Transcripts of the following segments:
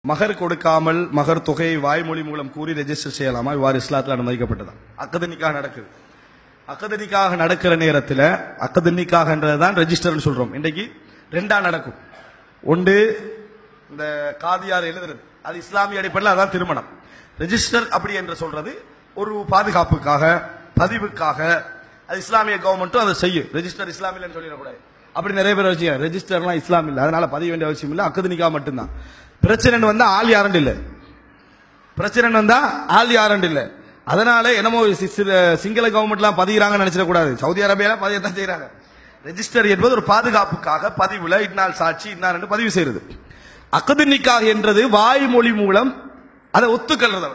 மகர் கொடுக்காமல் மகர் தொகையை வாய்மொழி மூலம் கூறி ரெஜிஸ்டர் செய்யலாமா? இவ்வாறு இஸ்லாத்தில் அனுமதிக்கப்பட்டதான். அக்கது நிக்காஹ் நடக்குது. அக்கது நிக்காஹ் நடக்கிற நேரத்தில் அக்கது நிக்காஹ்ன்றதுதான் ரெஜிஸ்டர்னு சொல்றோம். இன்றைக்கு ரெண்டா நடக்கும். ஒன்று இந்த காதியார் எழுதுறது, அது இஸ்லாமிய அடிப்படையில் அதான் திருமணம். ரெஜிஸ்டர் அப்படி என்று சொல்றது ஒரு பாதுகாப்புக்காக, பதிவுக்காக, அது இஸ்லாமிய கவர்மெண்ட்டும் அதை செய்யும். ரெஜிஸ்டர் இஸ்லாமியன்னு சொல்லிடக்கூடாது. அப்படி நிறைய பேர் வச்சு ரெஜிஸ்டர்லாம் இஸ்லாம் இல்லை, அதனால பதிய வேண்டிய அவசியம் இல்லை. அக்கது நிக்காஹ் மட்டும்தான். பிரச்சனை வந்தா ஆள் யாரண்டு இல்லை, பிரச்சனை வந்தா ஆள் யாரண்டு இல்லை. அதனால என்னமோ சிங்கள கவர்மெண்ட்லாம் பதிகிறாங்கன்னு நினைச்சிடக்கூடாது. சவுதி அரேபியால பதியத்தான் செய்யறாங்க. ரெஜிஸ்டர் என்பது ஒரு பாதுகாப்புக்காக பதிவுல இந்நாள் சாட்சி இன்னார் பதிவு செய்யறது. அக்கது நிக்காஹ் என்றது வாய்மொழி மூலம் அதை ஒத்துக்கல்றது.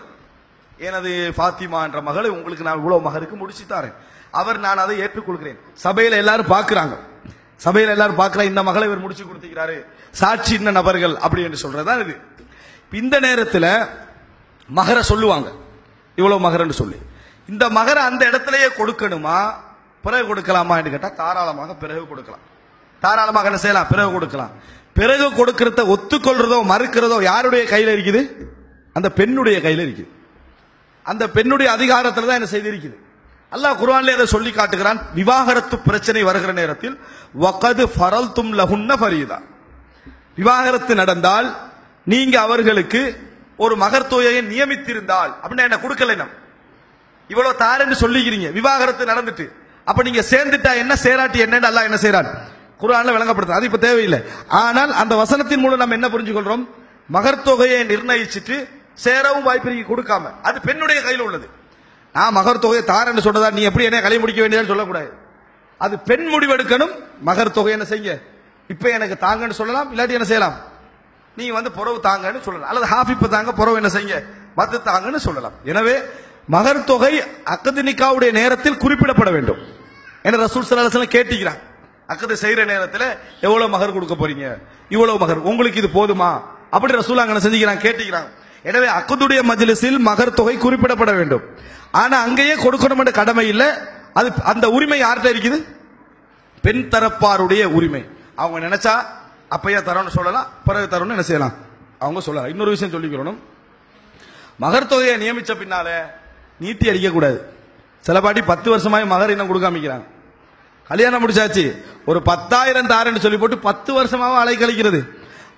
எனது ஃபாத்திமா என்ற மகளை உங்களுக்கு நான் இவ்வளவு மகருக்கு முடிச்சு தாரேன், அவர் நான் அதை ஏற்றுக்கொள்கிறேன். சபையில எல்லாரும் பாக்குறாங்க, சபையில எல்லாரும் பாக்குறாங்க, இந்த மகளை இவர் முடிச்சு கொடுத்துக்கிறாரு, சாட்சி இன்ன நபர்கள் அப்படி என்று சொல்றதா இது. இந்த நேரத்தில் மகர சொல்லுவாங்க, இவ்வளவு மகரன்னு சொல்லி. இந்த மகர அந்த இடத்திலேயே கொடுக்கணுமா பிறகு கொடுக்கலாமா என்று கேட்டா தாராளமாக பிறகு கொடுக்கலாம். தாராளமாக என்ன செய்யலாம்? பிறகு கொடுக்கலாம். பிறகு கொடுக்கிறத ஒத்துக்கொள்றதோ மறுக்கிறதோ யாருடைய கையில இருக்குது? அந்த பெண்ணுடைய கையில இருக்குது. அந்த பெண்ணுடைய அதிகாரத்தில் தான் என்ன செய்திருக்குது. அல்லாஹ் குர்ஆன்ல அதை சொல்லி காட்டுகிறான். விவாகரத்து பிரச்சனை வருகிற நேரத்தில் வகது ஃபரல்தும் லஹுன்ன ஃபரீதா, விவாகரத்து நடந்தால் நீங்க அவர்களுக்கு ஒரு மகர் தொகையை நியமித்திருந்தால், அப்படின்னா என்ன கொடுக்கல, இவ்வளவு தாரன்னு சொல்லிக்கிறீங்க, விவாகரத்து நடந்துட்டு, அப்ப நீங்க சேர்ந்துட்டா என்ன சேராட்டி என்னன்னு அல்லாஹ் என்ன செய்றான் குர்ஆன்ல விளங்கப்படுது. அது இப்ப தேவையில்லை. ஆனால் அந்த வசனத்தின் மூலம் நம்ம என்ன புரிஞ்சுக்கொள்றோம்? மகர் தொகையை நிர்ணயிச்சுட்டு சேரவும் வாய்ப்பு கொடுக்காம, அது பெண்ணுடைய கையில் உள்ளது. நான் மகர் தொகையை தாரன்னு சொன்னதா நீ எப்படி என்ன கலை முடிக்க வேண்டியதுன்னு சொல்லக்கூடாது. அது பெண் முடிவெடுக்கணும். மகர் தொகை என்ன செய்ய, இப்ப எனக்கு தாங்கன்னு சொல்லலாம், இல்லாட்டி என்ன செய்யலாம், நீங்க புறவு தாங்கன்னு சொல்லலாம், அல்லது ஹாஃபிப்பு தாங்க புறவு என்ன செய்ய மத்து தாங்கன்னு சொல்லலாம். எனவே மகர் தொகை அக்கது நிக்காவுடைய நேரத்தில் குறிப்பிடப்பட வேண்டும் என ரசூல் ஸல்லல்லாஹு அலைஹி வஸல்லம் கேட்டிக்கிறான். அக்கது செய்யற நேரத்தில் எவ்வளவு மகர் கொடுக்க போறீங்க, இவ்வளவு மகர் உங்களுக்கு இது போதுமா அப்படி ரசூல் அங்க செஞ்சுக்கிறான், கேட்டிக்கிறான். எனவே அக்கதுடைய மஜ்லிஸில் மகர் தொகை குறிப்பிடப்பட வேண்டும். ஆனா அங்கேயே கொடுக்கணும் என்ற கடமை இல்லை. அது அந்த உரிமை யார்கிட்ட இருக்குது? பெண் தரப்பாருடைய உரிமை. அவங்க நினைச்சா அப்பையா தரணும்னு சொல்லலாம், பிறகு தரணும்னு என்ன செய்யலாம் அவங்க சொல்லலாம். இன்னொரு விஷயம் சொல்லிக்கிறோம், மகர் தொகையை நியமிச்ச பின்னால நீட்டி அடிக்க கூடாது. சில பாட்டி 10 வருஷமாய் மகர் இன்னும் கொடுக்காமிக்கிறாங்க. கல்யாணம் முடிச்சாச்சு, ஒரு 10,000 தாரன்னு சொல்லி போட்டு 10 வருஷமாக அலை கழிக்கிறது.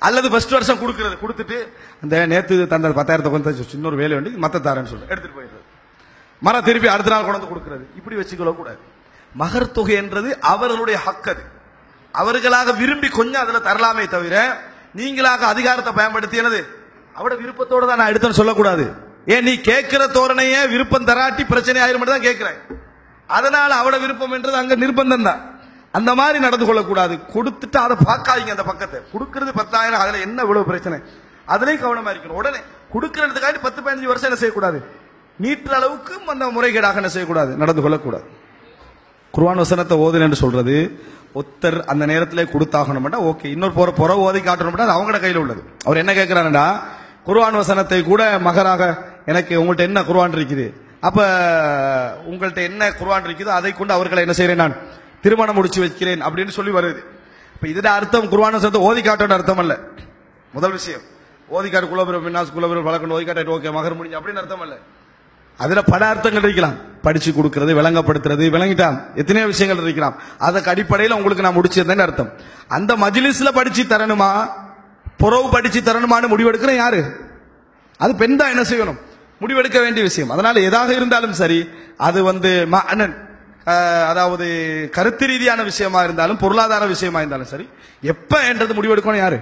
அல்லது ஃபர்ஸ்ட் வருஷம் கொடுக்கிறது, கொடுத்துட்டு இந்த நேத்து தந்த 10,000 கொஞ்சம் சின்ன ஒரு வேலை வேண்டி மத்த தாரன்னு சொல்லி எடுத்துட்டு போயிடுறது, மர திருப்பி அடுத்த நாள் கொண்டு கொடுக்கிறது. இப்படி வச்சுக்கொள்ள கூடாது. மகர் தொகை என்றது அவர்களுடைய ஹக்கு. அது அவர்களாக விரும்பி கொஞ்சம் அதுல தரலாமே தவிர நீங்களாக அதிகாரத்தை பயன்படுத்தி என்னது அவட விருப்பத்தோட தான் நான் எடுத்தேன்னு சொல்லக்கூடாது. ஏன் நீ கேட்கிற தோரணையே விருப்பம் தராட்டி பிரச்சனை ஆயிரம் மட்டும் தான் கேட்கிறேன், அதனால அவட விருப்பம் என்றது அங்க நிர்பந்தம் தான். அந்த மாதிரி நடந்து கொள்ளக்கூடாது. கொடுத்துட்டு அதை பார்க்காதீங்க. அந்த பக்கத்தை கொடுக்கிறது 10,000, அதுல என்ன இவ்வளவு பிரச்சனை, அதுலயும் கவனமா இருக்கணும். உடனே கொடுக்கறதுக்காண்டி 10-15 வருஷம் என்ன செய்யக்கூடாது, நீட்டுற அளவுக்கு அந்த முறைகேடாக என்ன செய்யக்கூடாது, நடந்து கொள்ளக்கூடாது. குர்ஆன் வசனத்தை ஓதுன்னு என்று சொல்றது ஒத்தர் அந்த நேரத்தில் கொடுத்தாகணும்டா ஓகே, இன்னொரு புற ஓதி காட்டணும்டா அது அவங்களோட கையில் உள்ளது. அவர் என்ன கேட்கிறாருன்னா, குர்ஆன் வசனத்தை கூட மகராக எனக்கு உங்கள்கிட்ட என்ன குர்ஆன் இருக்குது, அப்ப உங்கள்கிட்ட என்ன குர்ஆன் இருக்குதோ அதை கொண்டு அவர்களை என்ன செய்யறேன், நான் திருமணம் முடிச்சு வைக்கிறேன் அப்படின்னு சொல்லி வருது. இப்ப இதுல அர்த்தம் குர்ஆன் வசனத்தை ஓதி காட்டோட அர்த்தம் அல்ல. முதல் விஷயம், ஓதி காட்டு குலபிரம் பின்னாஸ் குலபிரம் வழக்கணும் ஓதி காட்டு ஓகே மகர் முடிஞ்சு அப்படின்னு அர்த்தம் அல்ல. அதுல பல அர்த்தங்கள் இருக்கலாம். படிச்சு கொடுக்கிறது, விளங்கப்படுத்துறது, விளங்கிட்டான் எத்தனையோ விஷயங்கள் இருக்கலாம். அதற்கு அடிப்படையில் உங்களுக்கு நான் முடிச்சிருந்தேன்னு அர்த்தம். அந்த மஜ்லிஸ்ல படிச்சு தரணுமா புறவு படிச்சு தரணுமான்னு முடிவெடுக்கிற யாரு? அது பெண் தான் என்ன செய்யணும், முடிவெடுக்க வேண்டிய விஷயம். அதனால எதாக இருந்தாலும் சரி, அது அதாவது கருத்து ரீதியான விஷயமா இருந்தாலும் பொருளாதார விஷயமா இருந்தாலும் சரி, எப்ப என்றது முடிவெடுக்கணும் யாரு?